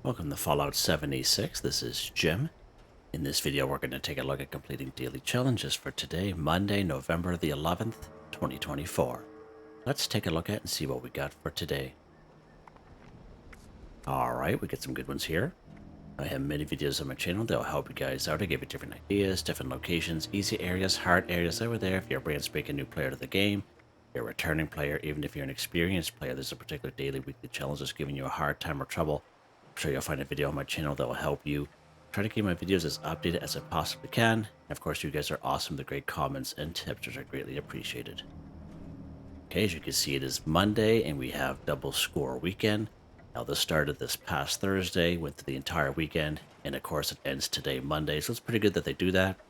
Welcome to Fallout 76. This is Jim. In this video, we're going to take a look at completing daily challenges for today, Monday, November the 11th, 2024. Let's take a look at and see what we got for today. Alright, we get some good ones here. I have many videos on my channel that will help you guys out. I give you different ideas, different locations, easy areas, hard areas over there. If you're a brand spanking new player to the game, you're a returning player, even if you're an experienced player, there's a particular daily, weekly challenge that's giving you a hard time or trouble. I'm sure you'll find a video on my channel that will help you. Try to keep my videos as updated as I possibly can. And of course, you guys are awesome. The great comments and tips, which are greatly appreciated. Okay, as you can see, it is Monday and we have double score weekend. Now this started this past Thursday, went through the entire weekend, and of course it ends today, Monday. So it's pretty good that they do that.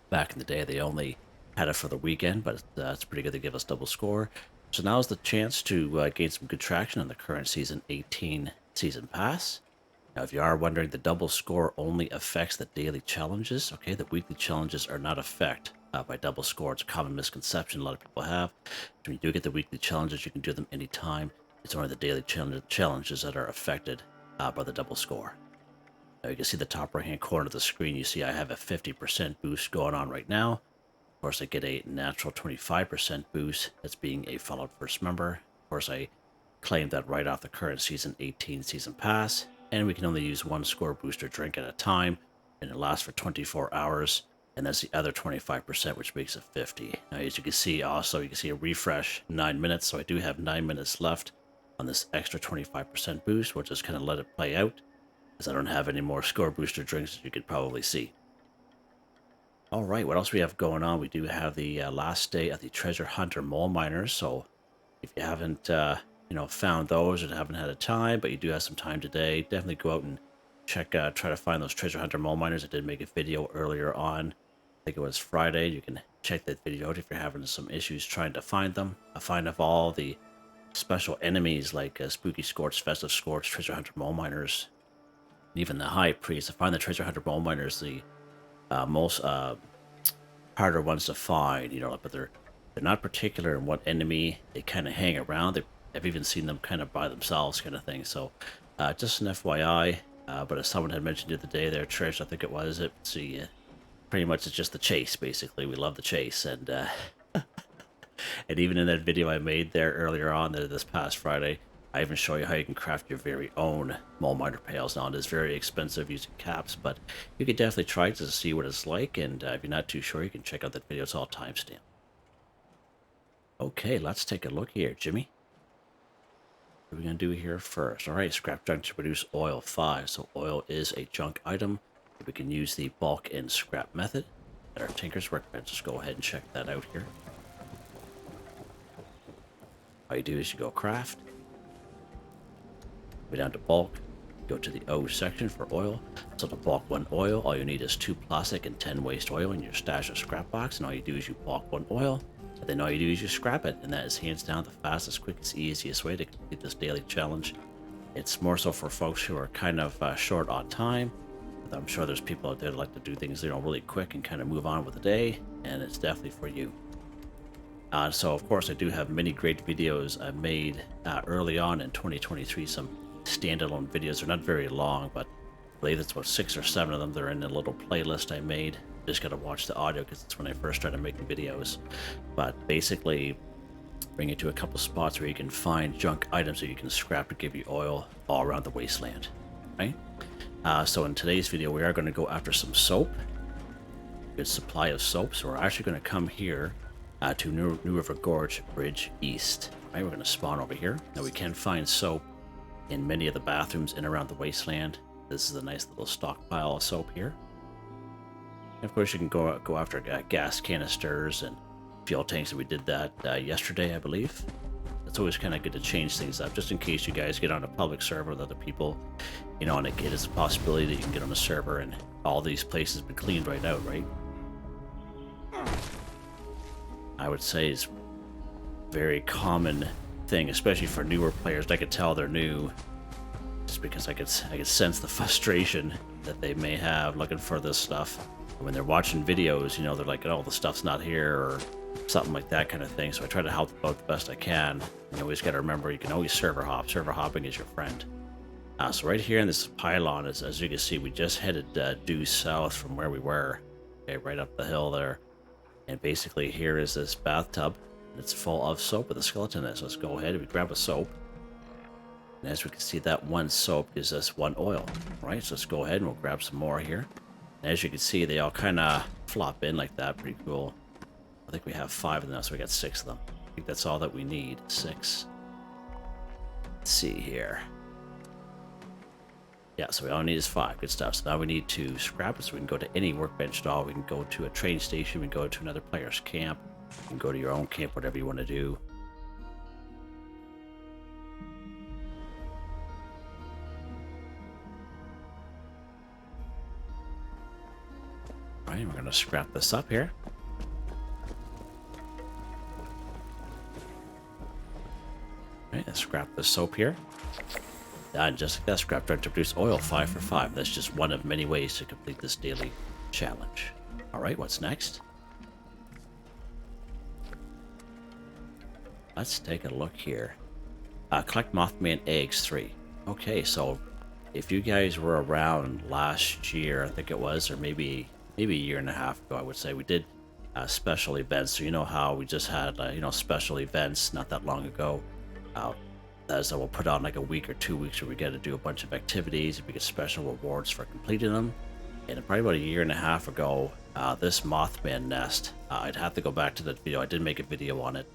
Back in the day, they only had it for the weekend, but it's pretty good to give us double score. So now is the chance to gain some good traction on the current Season 18 Season Pass. Now, if you are wondering, the double score only affects the daily challenges. Okay, the weekly challenges are not affected by double score. It's a common misconception a lot of people have. So when you do get the weekly challenges, you can do them anytime. It's only the daily challenges that are affected by the double score. Now you can see the top right hand corner of the screen. You see I have a 50% boost going on right now. Of course, I get a natural 25% boost. That's being a Fallout First member. Of course, I claimed that right off the current Season 18 Season Pass. And we can only use one score booster drink at a time. And it lasts for 24 hours. And that's the other 25%, which makes it 50. Now, as you can see, also, you can see a refresh 9 minutes. So I do have 9 minutes left on this extra 25% boost. We'll just kind of let it play out, as I don't have any more score booster drinks, as you could probably see. All right, what else we have going on? We do have the last day of the Treasure Hunter Mole Miners. So if you haven't, found those or haven't had a time, but you do have some time today, definitely go out and check, try to find those Treasure Hunter Mole Miners. I did make a video earlier on. I think it was Friday. You can check that video out if you're having some issues trying to find them. I find of all the special enemies like Spooky Scorch, Festive Scorch, Treasure Hunter Mole Miners, and even the High Priest, I find the Treasure Hunter Mole Miners the most harder ones to find, but they're not particular in what enemy they kind of hang around. I've even seen them kind of by themselves kind of thing. So just an FYI, but as someone had mentioned the other day there, Trish, I think it was, pretty much it's just the chase, basically. We love the chase, and and even in that video I made there earlier on there this past Friday, I even show you how you can craft your very own mole miner pails. Now, it is very expensive using caps, but you could definitely try to see what it's like, and if you're not too sure, you can check out that video. It's all timestamped. Okay, let's take a look here, Jimmy. What are we going to do here first? All right, scrap junk to produce oil 5. So oil is a junk item. We can use the bulk and scrap method at our Tinker's Workbench. Just go ahead and check that out here. All you do is you go craft, go down to bulk, go to the O section for oil. So to bulk 1 oil, all you need is 2 plastic and 10 waste oil in your stash or scrap box, and all you do is you bulk 1 oil, and then all you do is you scrap it, and that is hands down the fastest, quickest, easiest way to complete this daily challenge. It's more so for folks who are kind of short on time. I'm sure there's people out there that like to do things really quick and kind of move on with the day, and it's definitely for you. So of course I do have many great videos I made early on in 2023, some standalone videos. They're not very long, but I believe it's about 6 or 7 of them. They're in a little playlist I made. Just gotta watch the audio because it's when I first started making videos. But basically bring you to a couple spots where you can find junk items that you can scrap to give you oil all around the wasteland, right? So in today's video we are going to go after some soap, good supply of soap. So we're actually going to come here to New River Gorge Bridge East. Right, we're going to spawn over here. Now we can find soap in many of the bathrooms in around the wasteland. This is a nice little stockpile of soap here. And of course you can go after gas canisters and fuel tanks, and we did that yesterday, I believe. It's always kind of good to change things up, just in case you guys get on a public server with other people, and it is a possibility that you can get on a server and all these places be cleaned right out, right? I would say it's a very common thing, especially for newer players. I could tell they're new just because I could sense the frustration that they may have looking for this stuff. When they're watching videos, they're like, oh, the stuff's not here, or something like that kind of thing. So I try to help them out the best I can. You always got to remember, you can always server hop. Server hopping is your friend. So right here in this pylon, as you can see, we just headed due south from where we were. Okay, right up the hill there. And basically here is this bathtub. It's full of soap with a skeleton in it. So let's go ahead and we grab a soap. And as we can see, that one soap gives us one oil, right? So let's go ahead and we'll grab some more here. And as you can see, they all kind of flop in like that. Pretty cool. I think we have 5 of them now, so we got 6 of them. I think that's all that we need. 6. Let's see here. Yeah, so we all need is 5. Good stuff. So now we need to scrap it so we can go to any workbench at all. We can go to a train station. We can go to another player's camp. You can go to your own camp, whatever you want to do. All right, we're going to scrap this up here. All right, let's scrap the soap here. And just like that, scrap drive to produce oil 5 for 5. That's just one of many ways to complete this daily challenge. Alright, what's next? Let's take a look here. Collect Mothman eggs 3. Okay, so if you guys were around last year, I think it was, or maybe a year and a half ago, I would say, we did special events. So you know how we just had special events not that long ago. So we'll put on like a week or 2 weeks where we get to do a bunch of activities and we get special rewards for completing them. And probably about a year and a half ago, this Mothman nest, I'd have to go back to the video. I did make a video on it,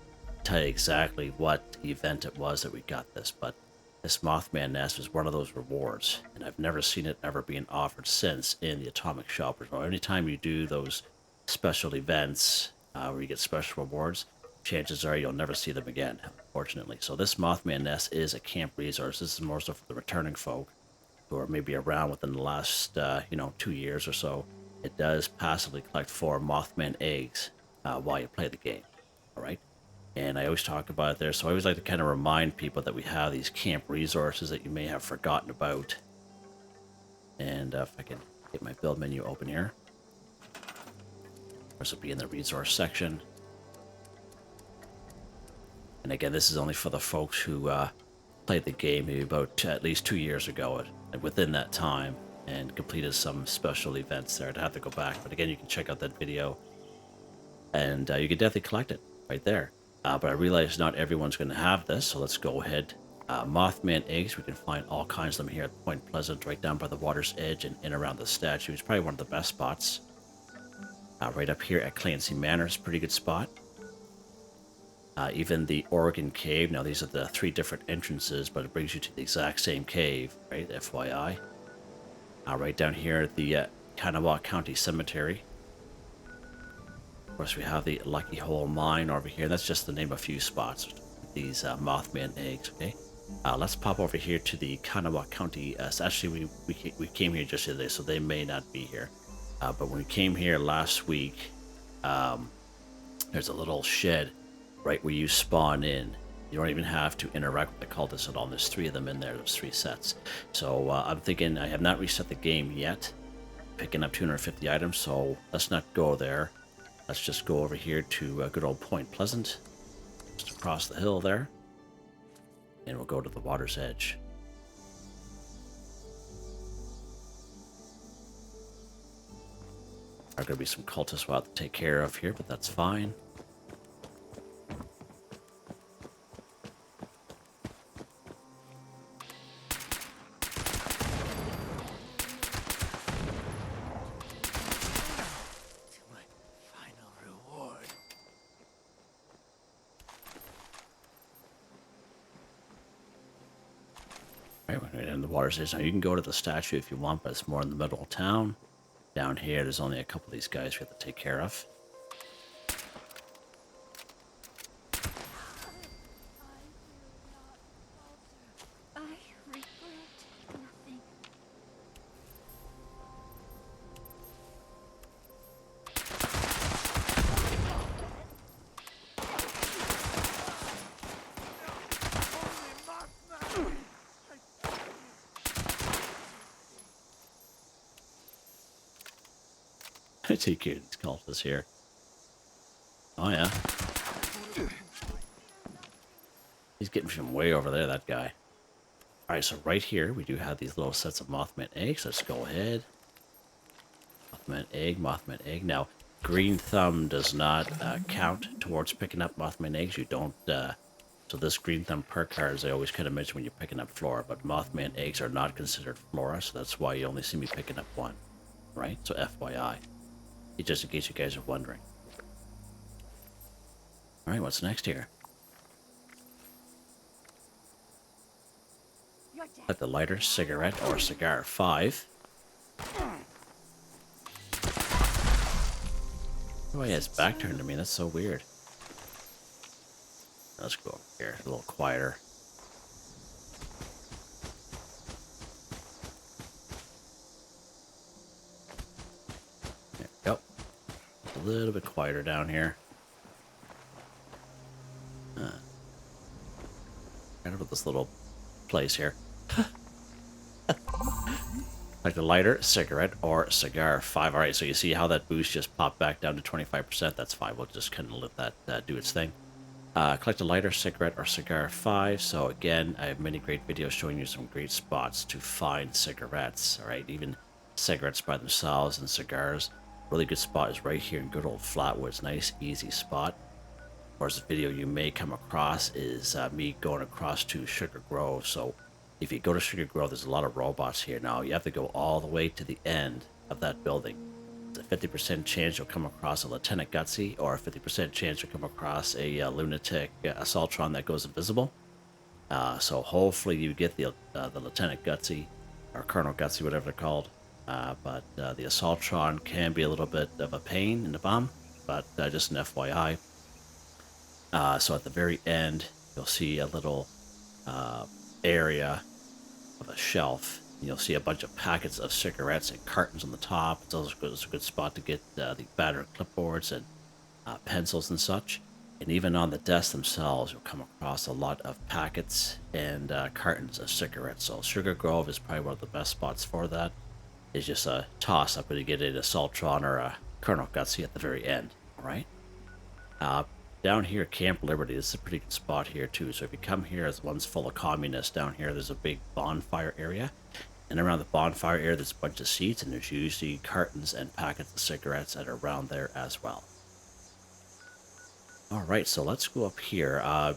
tell you exactly what event it was that we got this, but this Mothman nest was one of those rewards, and I've never seen it ever being offered since in the Atomic Shoppers. Or anytime you do those special events where you get special rewards, chances are you'll never see them again, unfortunately. So this Mothman nest is a camp resource. This is more so for the returning folk who are maybe around within the last 2 years or so. It does passively collect 4 Mothman eggs while you play the game. All right, and I always talk about it there, so I always like to kind of remind people that we have these camp resources that you may have forgotten about. And if I can get my build menu open here, this will be in the resource section. And again, this is only for the folks who played the game maybe about at least 2 years ago, and within that time, and completed some special events there. I'd have to go back, but again, you can check out that video, and you can definitely collect it right there. But I realize not everyone's going to have this, so let's go ahead. Mothman eggs, we can find all kinds of them here at Point Pleasant, right down by the water's edge and in around the statue. It's probably one of the best spots. Right up here at Clancy Manor is a pretty good spot. Even the Oregon Cave. Now, these are the 3 different entrances, but it brings you to the exact same cave, right? FYI. Right down here at the Kanawha County Cemetery. Of course, we have the Lucky Hole Mine over here. That's just to name a few spots with these Mothman eggs, okay? Let's pop over here to the Kanawha County. Actually, we came here just yesterday, so they may not be here. But when we came here last week, there's a little shed right where you spawn in. You don't even have to interact with the cultists at all. There's 3 of them in there. There's 3 sets. So I'm thinking I have not reset the game yet. Picking up 250 items, so let's not go there. Let's just go over here to good old Point Pleasant, just across the hill there, and we'll go to the water's edge. There are going to be some cultists we'll have to take care of here, but that's fine. In the water's edge. Now you can go to the statue if you want, but it's more in the middle of town. Down here, there's only a couple of these guys we have to take care of. Take care of these cultists here. Oh yeah. He's getting from way over there, that guy. Alright, so right here, we do have these little sets of Mothman eggs. Let's go ahead. Mothman egg, Mothman egg. Now, green thumb does not count towards picking up Mothman eggs. You don't, so this green thumb perk card, as I always kind of mention when you're picking up flora, but Mothman eggs are not considered flora, so that's why you only see me picking up one, right? So FYI, just in case you guys are wondering. Alright, what's next here? Like the lighter, cigarette, or cigar 5. Oh, yeah, his back turned to me. That's so weird. Let's go over here. A little quieter. There we go. A little bit quieter down here. Kind of with this little place here. Like the lighter, cigarette, or cigar 5. Alright, so you see how that boost just popped back down to 25%? That's fine. We'll just kind of let that do its thing. Collect a lighter, cigarette, or cigar 5. So again, I have many great videos showing you some great spots to find cigarettes. Alright, even cigarettes by themselves and cigars. Really good spot is right here in good old Flatwoods. Nice, easy spot. Of course, the video you may come across is me going across to Sugar Grove. So if you go to Sugar Grove, there's a lot of robots here. Now, you have to go all the way to the end of that building. There's a 50% chance you'll come across a Lieutenant Gutsy, or a 50% chance you'll come across a lunatic Assaultron that goes invisible. So hopefully you get the Lieutenant Gutsy, or Colonel Gutsy, whatever they're called. But the Assaultron can be a little bit of a pain in the bum, but just an FYI. So at the very end, you'll see a little area of a shelf. You'll see a bunch of packets of cigarettes and cartons on the top. It's also a good spot to get the battered clipboards and pencils and such. And even on the desks themselves, you'll come across a lot of packets and cartons of cigarettes. So Sugar Grove is probably one of the best spots for that. It's just a toss-up when you get an Assaultron or a Colonel Gutsy at the very end. All right. Down here, Camp Liberty, this is a pretty good spot here too. So if you come here, as one's full of communists. Down here, there's a big bonfire area. And around the bonfire area, there's a bunch of seats, and there's usually cartons and packets of cigarettes that are around there as well. Alright, so let's go up here. I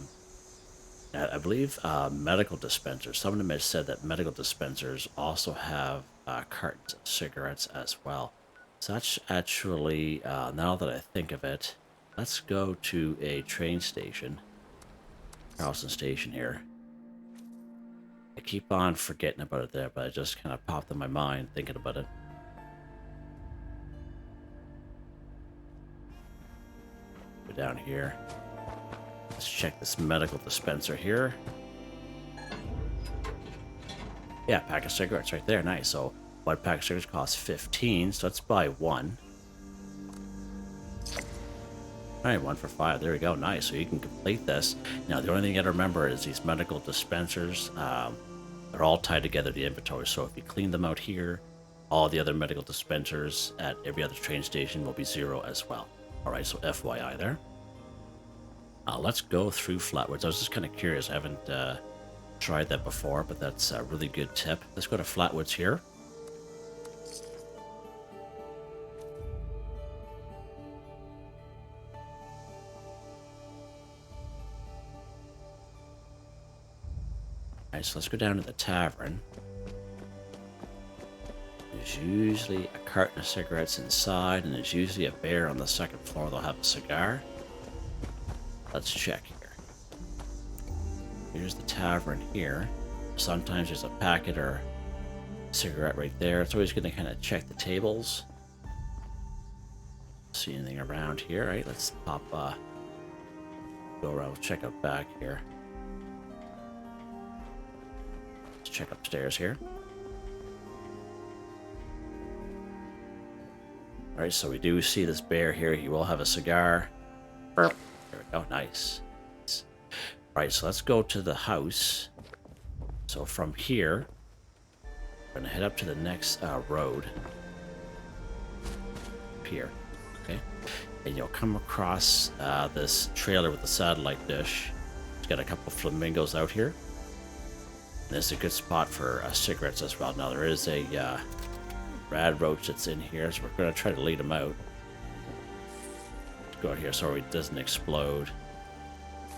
believe medical dispensers. Some of them have said that medical dispensers also have cartons of cigarettes as well. So that's actually, now that I think of it, let's go to a train station. Charleston Station here. I keep on forgetting about it there, but it just kind of popped in my mind thinking about it. Go down here. Let's check this medical dispenser here. Yeah, pack of cigarettes right there. Nice. So one pack of cigarettes costs 15, so let's buy one. Alright, 1 for 5. There we go. Nice. So you can complete this. Now, the only thing you gotta remember is these medical dispensers, they're all tied together, the inventory. So if you clean them out here, all the other medical dispensers at every other train station will be 0 as well. Alright, so FYI there. Let's go through Flatwoods. I was just kind of curious. I haven't tried that before, but that's a really good tip. Let's go to Flatwoods here. Alright, so let's go down to the tavern. There's usually a carton of cigarettes inside, and there's usually a bear on the second floor. They'll have a cigar. Let's check here. Here's the tavern here. Sometimes there's a packet or cigarette right there. It's always going to kind of check the tables. See anything around here, right? Let's pop, go around, check out back here. Let's check upstairs here. Alright, so we do see this bear here. He will have a cigar. Burp. There we go. Nice. Alright, so let's go to the house. So from here, we're going to head up to the next road. Up here. Okay. And you'll come across this trailer with the satellite dish. It's got a couple flamingos out here. This is a good spot for cigarettes as well. Now there is a rad roach that's in here, so we're going to try to lead him out. Let's go out here so it doesn't explode.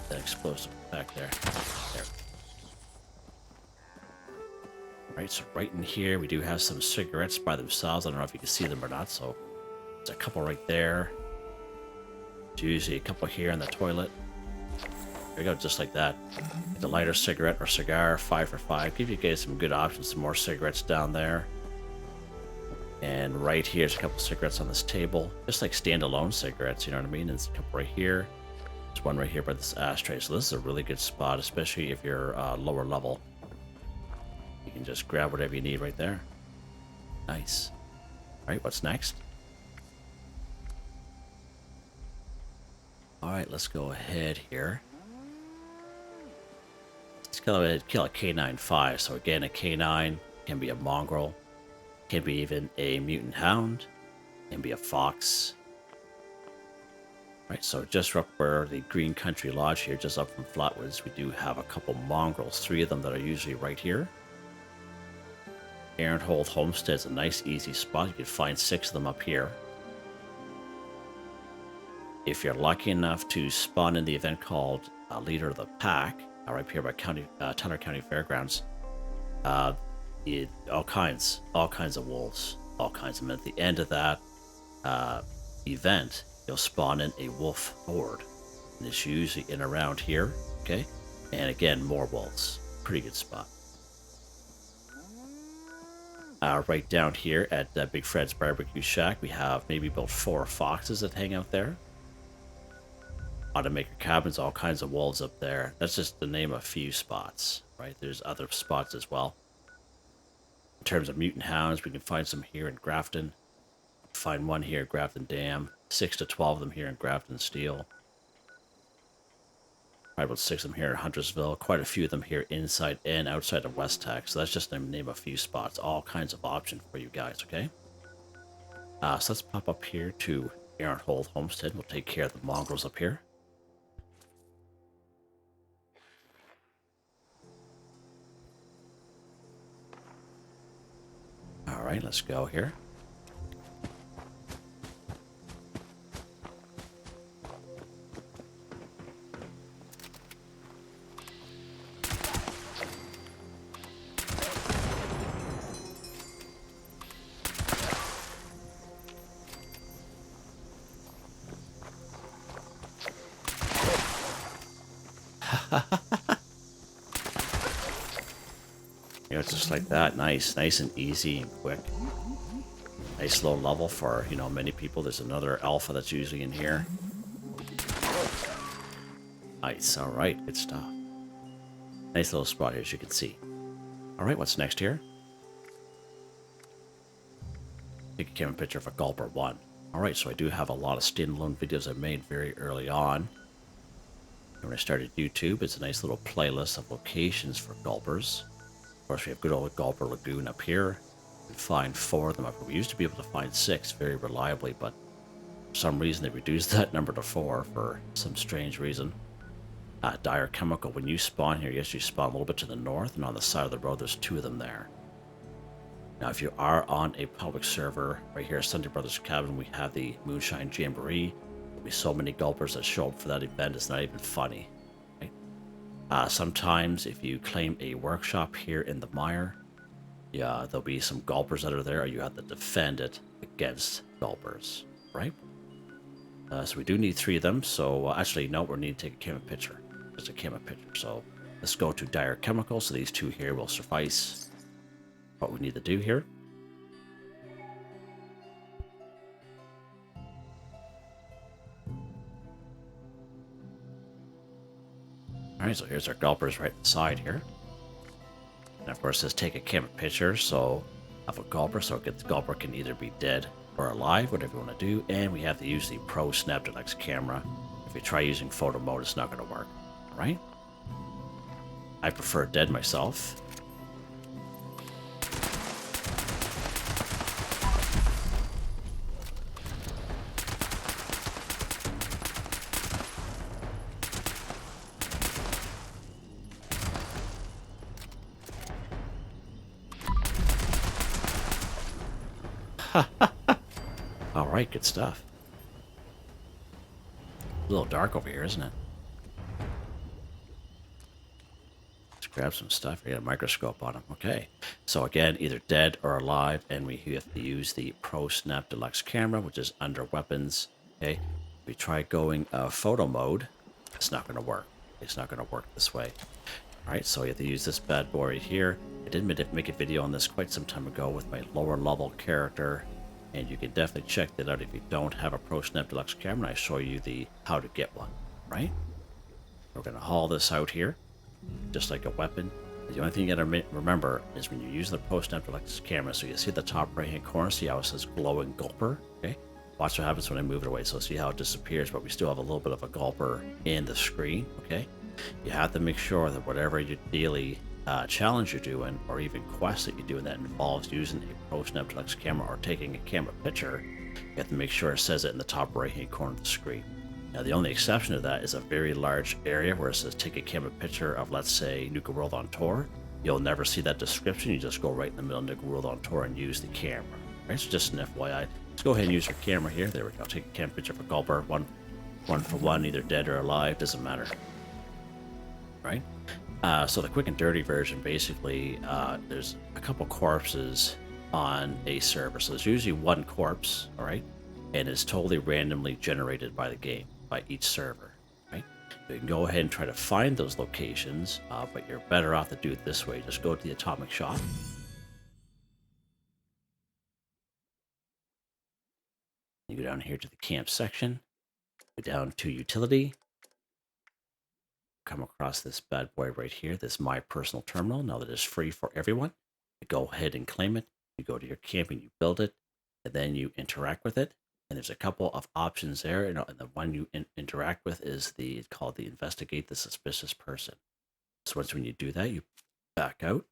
That explosive back there. There. Right, so right in here we do have some cigarettes by themselves. I don't know if you can see them or not, so there's a couple right there. There's usually a couple here in the toilet. There we go, just like that. The lighter cigarette or cigar, 5 for 5. Give you guys some good options, some more cigarettes down there. And right here's a couple cigarettes on this table. Just like standalone cigarettes, you know what I mean? There's a couple right here. There's one right here by this ashtray. So this is a really good spot, especially if you're lower level. You can just grab whatever you need right there. Nice. Alright, what's next? Alright, let's go ahead here. Let's go ahead and kill a canine 5. So again, a canine can be a mongrel, can be even a mutant hound, can be a fox. Right, so just up where the Green Country Lodge here, just up from Flatwoods, we do have a couple mongrels, 3 of them that are usually right here. Aaronhold Homestead's a nice easy spot. You can find 6 of them up here. If you're lucky enough to spawn in the event called Leader of the Pack, right here by Tanner County Fairgrounds, all kinds of wolves, all kinds of them. At the end of that event, you'll spawn in a wolf horde, and it's usually in around here. Okay, and again, more wolves. Pretty good spot. Right down here at Big Fred's Barbecue Shack, we have maybe about 4 foxes that hang out there. Automaker Cabins, all kinds of wolves up there. That's just to name a few spots, right? There's other spots as well. In terms of mutant hounds, we can find some here in Grafton. Find one here at Grafton Dam. 6 to 12 of them here in Grafton Steel. Probably about 6 of them here in Huntersville. Quite a few of them here inside and outside of West Tech. So that's just to name a few spots. All kinds of options for you guys, okay? So let's pop up here to Aaronhold Homestead. We'll take care of the mongrels up here. Alright, let's go here. You know, it's just like that. Nice and easy and quick. Nice low level for, you know, many people. There's another alpha that's usually in here. Nice. Alright, good stuff. Nice little spot here, as you can see. Alright, what's next here? Take a camera picture of a Gulper 1. Alright, so I do have a lot of standalone videos I made very early on. When I started YouTube, it's a nice little playlist of locations for Gulpers. Of course, we have good old Gulper Lagoon up here. We find 4 of them up here. We used to be able to find 6 very reliably, but for some reason they reduced that number to 4 for some strange reason. Dire Chemical, when you spawn here, yes, you spawn a little bit to the north, and on the side of the road, there's 2 of them there. Now, if you are on a public server, right here at Sunday Brothers Cabin, we have the Moonshine Jamboree. There'll be so many Gulpers that show up for that event, it's not even funny. Right? Sometimes, if you claim a workshop here in the mire, yeah, there'll be some Gulpers that are there, you have to defend it against Gulpers, right? So we do need 3 of them, so actually, no, we need to take a camera picture. Just a camera picture, so let's go to Dire Chemical, so these 2 here will suffice what we need to do here. Alright, so here's our Gulpers right inside here. And of course, it says take a camera picture, so of a Gulper, so the Gulper can either be dead or alive, whatever you want to do. And we have to use the Pro Snap Deluxe camera. If you try using photo mode, it's not going to work. Alright? I prefer dead myself. Alright, good stuff. A little dark over here, isn't it? Let's grab some stuff. We got a microscope on him. Okay. So again, either dead or alive, and we have to use the Pro Snap Deluxe camera, which is under weapons. Okay. We try going photo mode. It's not going to work. It's not going to work this way. Alright, so you have to use this bad boy right here. I did make a video on this quite some time ago with my lower level character, and you can definitely check that out if you don't have a Pro Snap Deluxe camera. I show you the how to get one, right? We're going to haul this out here, just like a weapon. The only thing you got to remember is when you use the Pro Snap Deluxe camera, so you see the top right hand corner, see how it says glowing Gulper, okay? Watch what happens when I move it away, so see how it disappears, but we still have a little bit of a Gulper in the screen, okay? You have to make sure that whatever your daily challenge you're doing, or even quest that you're doing that involves using a Pro Snap Deluxe camera or taking a camera picture, you have to make sure it says it in the top right hand corner of the screen. Now the only exception to that is a very large area where it says take a camera picture of, let's say, Nuka World on Tour. You'll never see that description. You just go right in the middle of Nuka World on Tour and use the camera. Right, so just an FYI. Let's go ahead and use your camera here. There we go. Take a camera picture for Gulper. One for one, either dead or alive, doesn't matter. Right? So the quick and dirty version, basically, there's a couple corpses on a server. So there's usually one corpse, all right? And it's totally randomly generated by the game, by each server, right? You can go ahead and try to find those locations, but you're better off to do it this way. Just go to the atomic shop. You go down here to the camp section, go down to utility, come across this bad boy right here, this My Personal Terminal. Now that is free for everyone. You go ahead and claim it. You go to your camping, you build it, and then you interact with it. And there's a couple of options there, and the one you interact with is called the Investigate the Suspicious Person. So once when you do that, you back out.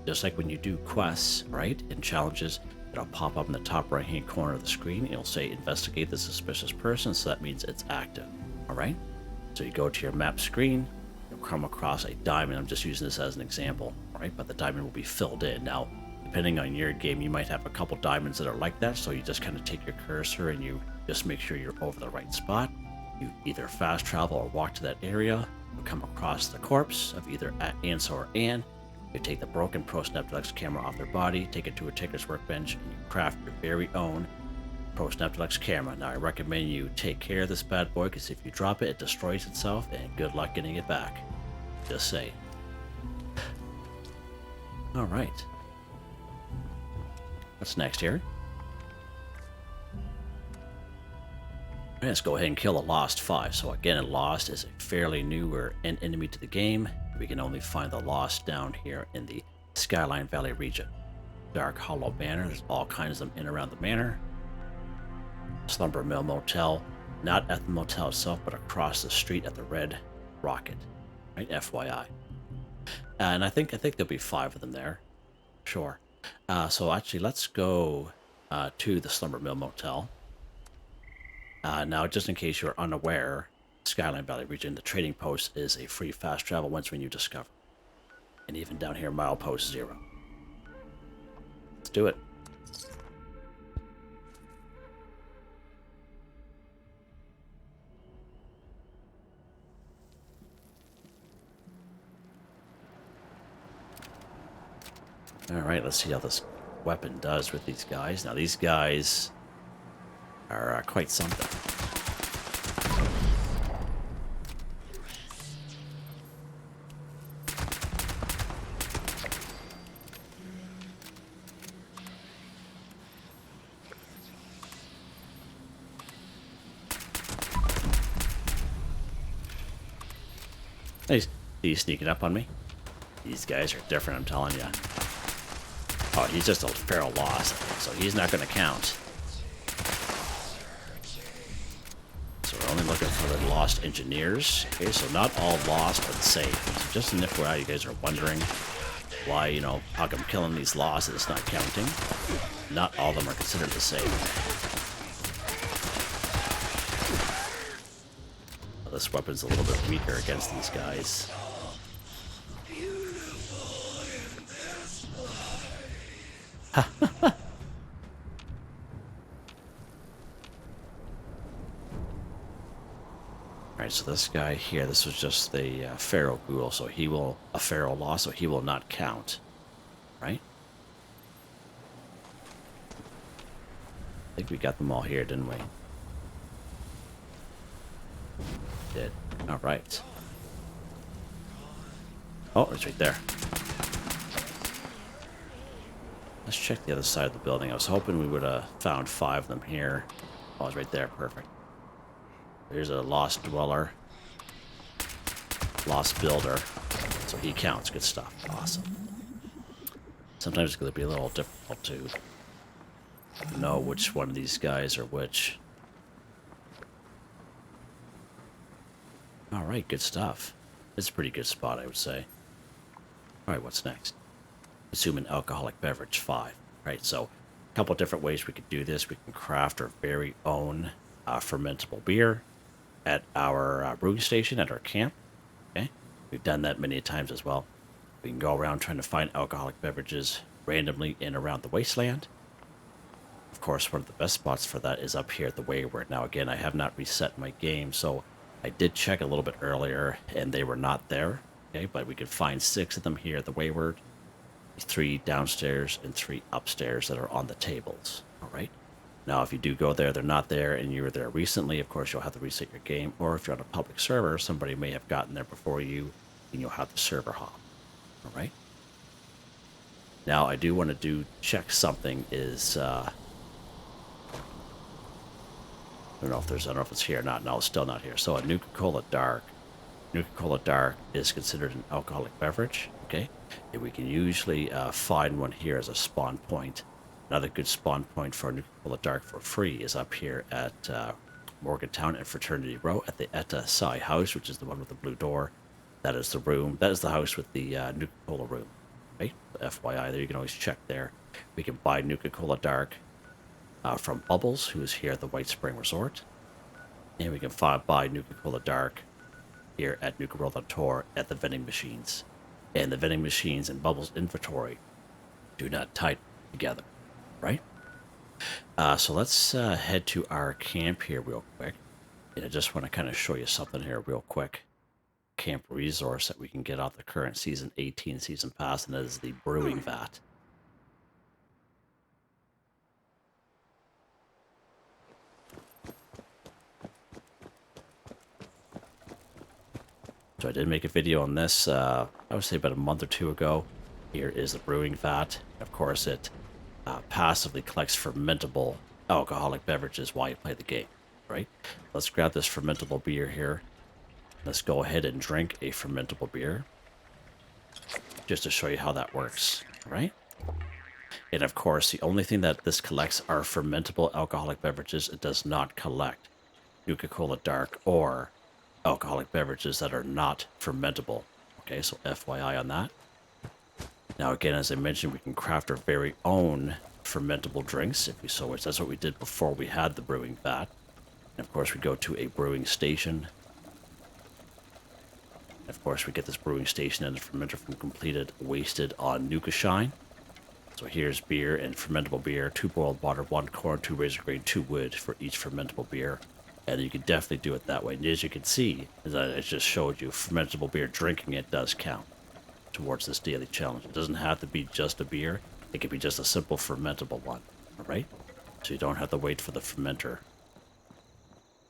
Just like when you do quests, right, and challenges, it'll pop up in the top right-hand corner of the screen. It'll say Investigate the Suspicious Person, so that means it's active, all right? So you go to your map screen, you'll come across a diamond. I'm just using this as an example, right? But the diamond will be filled in. Now, depending on your game, you might have a couple diamonds that are like that, so you just kind of take your cursor and you just make sure you're over the right spot. You either fast travel or walk to that area. You come across the corpse of either Ansel or Ann. You take the broken Pro Snap Deluxe camera off their body, take it to a Ticker's workbench, and you craft your very own Pro Snap Deluxe camera. Now I recommend you take care of this bad boy, because if you drop it, it destroys itself, and good luck getting it back. Just saying. Alright. What's next here? Let's go ahead and kill a Lost 5. So again, a Lost is a fairly newer enemy to the game. We can only find the Lost down here in the Skyline Valley region. Dark Hollow Manor, there's all kinds of them in around the manor. Slumber Mill Motel, not at the motel itself, but across the street at the Red Rocket, right? FYI. And I think there'll be 5 of them there, sure. So actually, let's go to the Slumber Mill Motel. Now, just in case you're unaware, Skyline Valley region, the trading post is a free fast travel once when you discover. And even down here, milepost 0. Let's do it. Alright, let's see how this weapon does with these guys. Now, these guys are quite something. Hey, he's sneaking up on me. These guys are different, I'm telling you. Oh, he's just a feral lost, so he's not going to count. So we're only looking for the lost engineers. Okay, so not all lost are the same. So just an FYI, you guys are wondering why, how come killing these lost is not counting. Not all of them are considered the same. Well, this weapon's a little bit weaker against these guys. Alright, so this guy here, this was just the feral ghoul, so he will, a feral law, so he will not count. Right? I think we got them all here, didn't we? Did. Alright. Oh, it's right there. Let's check the other side of the building. I was hoping we would have found 5 of them here. Oh, it's right there. Perfect. Here's a lost dweller. Lost builder. So he counts. Good stuff. Awesome. Sometimes it's going to be a little difficult to know which one of these guys are which. Alright, good stuff. It's a pretty good spot, I would say. Alright, what's next? Consume an alcoholic beverage 5. Right, so a couple different ways we could do this. We can craft our very own fermentable beer at our brewing station at our camp. Okay, we've done that many times as well. We can go around trying to find alcoholic beverages randomly in around the wasteland. Of course, one of the best spots for that is up here at the Wayward. Now, again, I have not reset my game, so I did check a little bit earlier, and they were not there. Okay, but we could find 6 of them here at the Wayward. 3 downstairs and 3 upstairs that are on the tables. All right. Now, if you do go there, they're not there, and you were there recently, of course, you'll have to reset your game. Or if you're on a public server, somebody may have gotten there before you, and you'll have the server hop. All right. Now, I do want to check something is, I don't know if it's here or not. No, it's still not here. So a Nuka-Cola Dark. Nuka-Cola Dark is considered an alcoholic beverage. Okay. And we can usually find one here as a spawn point. Another good spawn point for Nuka-Cola Dark for free is up here at Morgantown and Fraternity Row at the Etta Psi house, which is the one with the blue door. That is the room. That is the house with the Nuka-Cola room. Right? FYI, there you can always check there. We can buy Nuka-Cola Dark from Bubbles, who is here at the White Spring Resort. And we can buy Nuka-Cola Dark here at Nuka World on Tour at the vending machines. And the vending machines and Bubbles inventory do not tie together. Right? So let's head to our camp here real quick. And I just want to kind of show you something here real quick. Camp resource that we can get off the current Season 18 Season Pass, and that is the Brewing Vat. So I did make a video on this, I would say about a month or 2 ago. Here is the Brewing Vat. Of course, it passively collects fermentable alcoholic beverages while you play the game, right? Let's grab this fermentable beer here. Let's go ahead and drink a fermentable beer, just to show you how that works, right? And of course, the only thing that this collects are fermentable alcoholic beverages. It does not collect Nuka-Cola Dark or alcoholic beverages that are not fermentable. Okay, so FYI on that. Now, again, as I mentioned, we can craft our very own fermentable drinks if we so wish. That's what we did before we had the brewing vat. And of course, we go to a brewing station. And of course, we get this brewing station and the fermenter from completed wasted on Nuka Shine. So here's beer and fermentable beer, 2 boiled water, 1 corn, 2 razor grain, 2 wood for each fermentable beer. And you can definitely do it that way. And as you can see, as I just showed you, fermentable beer, drinking it does count towards this daily challenge. It doesn't have to be just a beer. It could be just a simple fermentable one. All right? So you don't have to wait for the fermenter.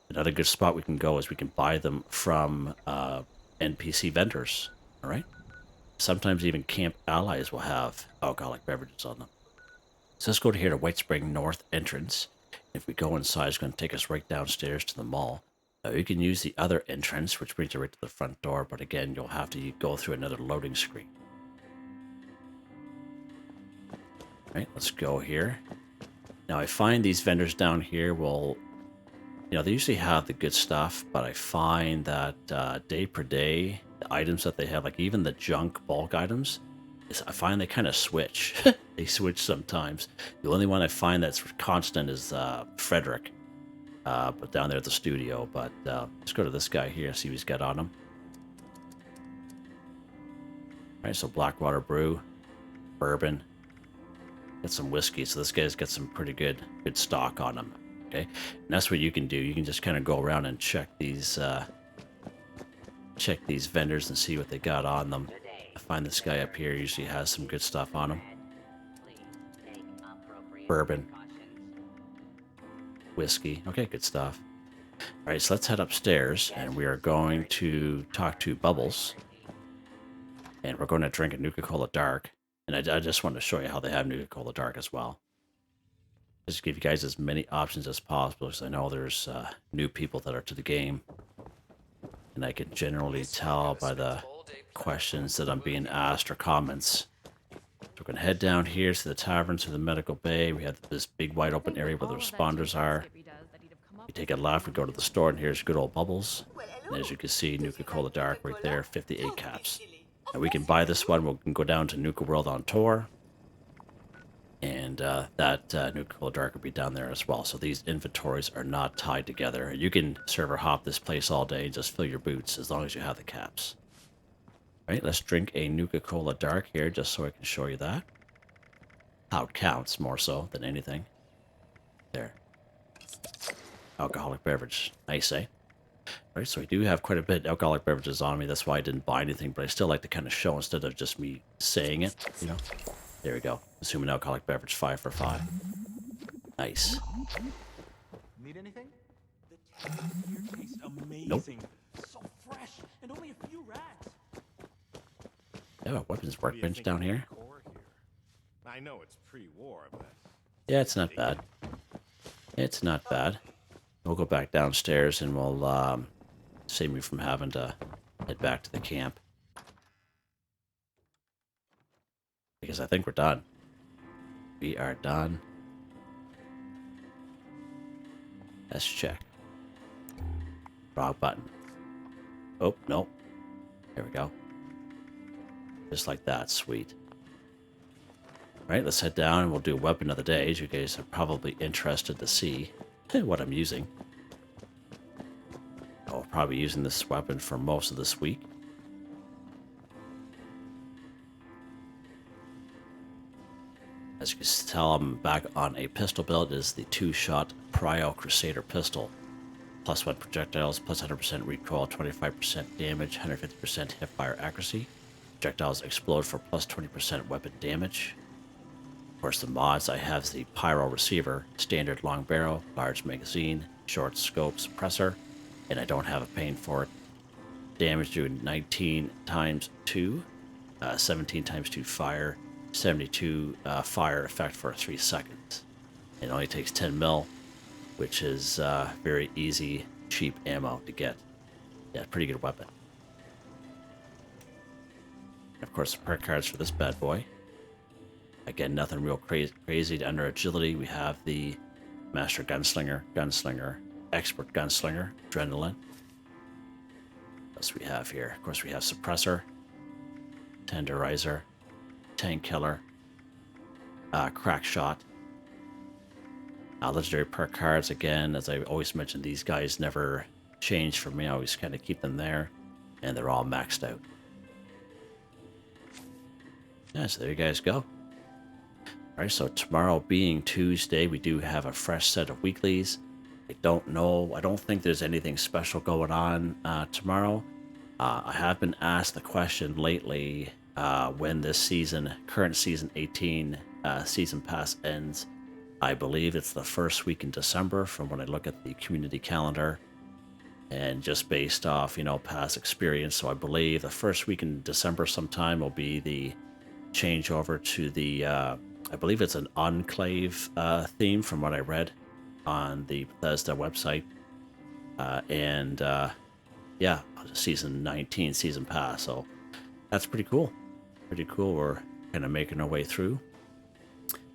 Another good spot we can go is we can buy them from NPC vendors. All right? Sometimes even camp allies will have alcoholic beverages on them. So let's go to here to White Spring North entrance. If we go inside, it's going to take us right downstairs to the mall. Now, you can use the other entrance, which brings you right to the front door, but again, you'll have to go through another loading screen. All right, let's go here. Now, I find these vendors down here will, they usually have the good stuff, but I find that day per day, the items that they have, like even the junk bulk items, I find they kind of switch. They switch sometimes. The only one I find that's constant is Frederick, but down there at the studio. But let's go to this guy here, see what he's got on him. All right, so Blackwater Brew, bourbon, get some whiskey. So this guy's got some pretty good stock on him. Okay, and that's what you can do. You can just kind of go around and check these check these vendors and see what they got on them. I find this guy up here usually has some good stuff on him. Bourbon. Whiskey. Okay, good stuff. Alright, so let's head upstairs, and we are going to talk to Bubbles. And we're going to drink a Nuka-Cola Dark. And I just wanted to show you how they have Nuka-Cola Dark as well. Just give you guys as many options as possible, because I know there's new people that are to the game. And I can generally tell by the questions that I'm being asked or comments. So we're going to head down here to the tavern, to the medical bay. We have this big wide open area where the responders are. We take a left, we go to the store, and here's good old Bubbles. And as you can see, Nuka-Cola Dark right there, 58 caps. And we can buy this one. We can go down to Nuka World on tour. And that Nuka-Cola Dark will be down there as well. So these inventories are not tied together. You can server hop this place all day and just fill your boots as long as you have the caps. All right, let's drink a Nuka-Cola Dark here just so I can show you that. How it counts more so than anything. There. Alcoholic beverage. Nice, eh? Right, so we do have quite a bit of alcoholic beverages on me. That's why I didn't buy anything, but I still like to kind of show instead of just me saying it, you know. There we go. Assuming alcoholic beverage, 5 for 5. Nice. Need anything? The taste here tastes amazing. Nope. So fresh and only a few racks. They have a weapons workbench down here. I know it's pre-war, but Yeah, it's not bad. It's not bad. We'll go back downstairs and we'll save me from having to head back to the camp. Because I think we're done. We are done. Let's check. Wrong button. Oh, no. There we go. Just like that. Sweet. Alright, let's head down and we'll do weapon of the day. As you guys are probably interested to see what I'm using. I'll probably be using this weapon for most of this week. As you can tell, I'm back on a pistol build. It is the 2-shot Prio Crusader pistol. +1 projectiles, plus 100% recoil, 25% damage, 150% hipfire accuracy. Projectiles explode for plus 20% weapon damage. Of course, the mods, I have the Pyro Receiver, standard long barrel, large magazine, short scope suppressor, and I don't have a pain for it. Damage doing 19 times 2, 17 times 2 fire, 72 fire effect for 3 seconds. It only takes 10 mil, which is very easy, cheap ammo to get. Yeah, pretty good weapon. Of course, the perk cards for this bad boy. Again, nothing real crazy. Under agility, we have the Master Gunslinger, Expert Gunslinger, Adrenaline. What else we have here? Of course, we have Suppressor, Tenderizer, Tank Killer, Crack Shot. Legendary perk cards, again, as I always mention, these guys never change for me. I always kind of keep them there, and they're all maxed out. Yeah, so there you guys go. Alright, so tomorrow being Tuesday, we do have a fresh set of weeklies. I don't know, I don't think there's anything special going on tomorrow. I have been asked the question lately when this season, current season 18 season pass ends. I believe it's the first week in December from when I look at the community calendar. And just based off, you know, past experience, so I believe the first week in December sometime will be the changeover to the I believe it's an Enclave theme from what I read on the Bethesda website. Yeah, season 19 season pass. So that's pretty cool. Pretty cool. We're kind of making our way through.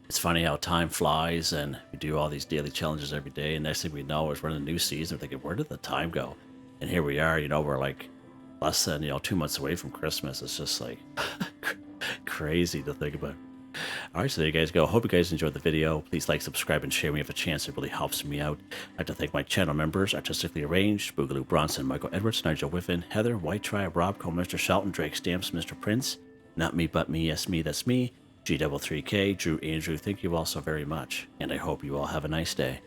It's funny how time flies and we do all these daily challenges every day. And next thing we know is we're in a new season. We're thinking, where did the time go? And here we are, you know, we're like less than, 2 months away from Christmas. It's just like crazy to think about. All right, so there you guys go. Hope you guys enjoyed the video. Please like, subscribe, and share when you have a chance. It really helps me out. I'd like to thank my channel members, Artistically Arranged, Boogaloo Bronson, Michael Edwards, Nigel Wiffen, Heather, Whitetribe, Robco, Mr. Shelton, Drake Stamps, Mr.Prince, NotMeButMeYesMeThatsMe, G33K, Drew Andrew. Thank you all so very much, and I hope you all have a nice day.